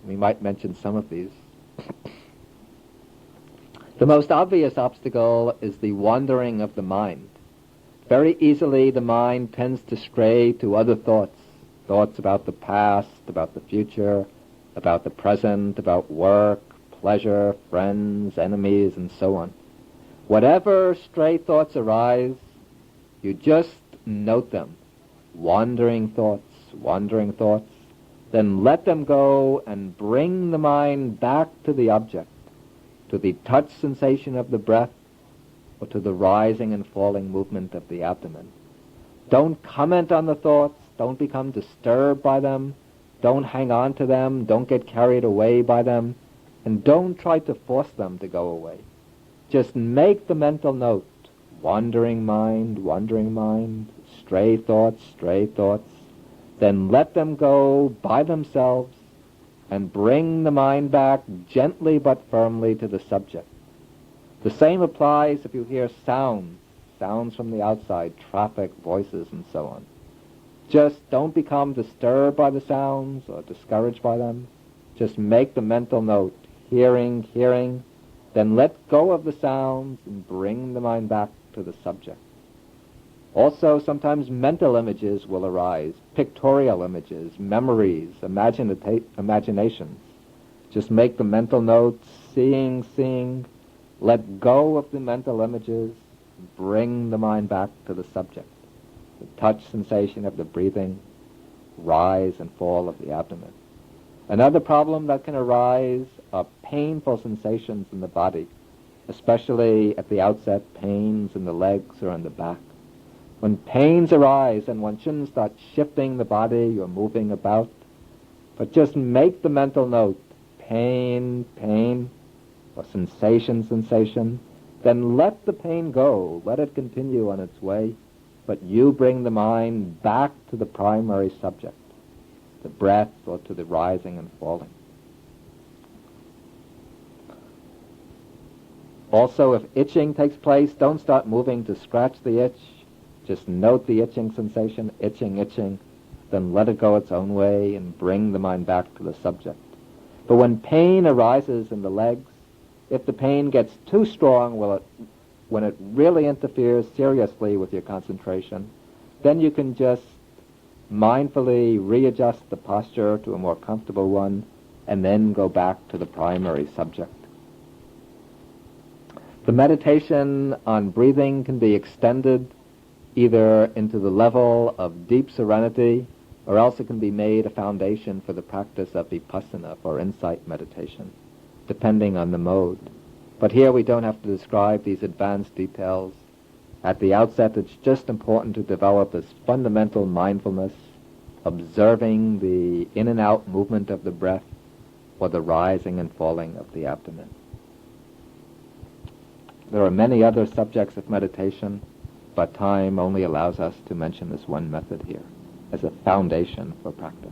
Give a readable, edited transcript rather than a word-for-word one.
We might mention some of these. The most obvious obstacle is the wandering of the mind. Very easily the mind tends to stray to other thoughts, thoughts about the past, about the future, about the present, about work, pleasure, friends, enemies, and so on. Whatever stray thoughts arise, you just note them. Wandering thoughts, then let them go and bring the mind back to the object, to the touch sensation of the breath, or to the rising and falling movement of the abdomen. Don't comment on the thoughts, don't become disturbed by them, don't hang on to them, don't get carried away by them, and don't try to force them to go away. Just make the mental note, wandering mind, stray thoughts, then let them go by themselves and bring the mind back gently but firmly to the subject. The same applies if you hear sounds from the outside, traffic, voices, and so on. Just don't become disturbed by the sounds or discouraged by them. Just make the mental note, hearing, then let go of the sounds and bring the mind back to the subject. Also, sometimes mental images will arise, pictorial images, memories, imaginations. Just make the mental note, seeing, let go of the mental images, bring the mind back to the subject. The touch sensation of the breathing, rise and fall of the abdomen. Another problem that can arise are painful sensations in the body, especially at the outset, pains in the legs or in the back. When pains arise, and one shouldn't start shifting the body or moving about, but just make the mental note, pain, or sensation, then let the pain go, let it continue on its way, but you bring the mind back to the primary subject, the breath or to the rising and falling. Also, if itching takes place, don't start moving to scratch the itch. Just note the itching sensation, itching, then let it go its own way and bring the mind back to the subject. But when pain arises in the legs, if the pain gets too strong, when it really interferes seriously with your concentration, then you can just mindfully readjust the posture to a more comfortable one and then go back to the primary subject. The meditation on breathing can be extended either into the level of deep serenity, or else it can be made a foundation for the practice of vipassana, for insight meditation, depending on the mode. But here we don't have to describe these advanced details. At the outset, it's just important to develop this fundamental mindfulness, observing the in and out movement of the breath or the rising and falling of the abdomen. There are many other subjects of meditation, but time only allows us to mention this one method here as a foundation for practice.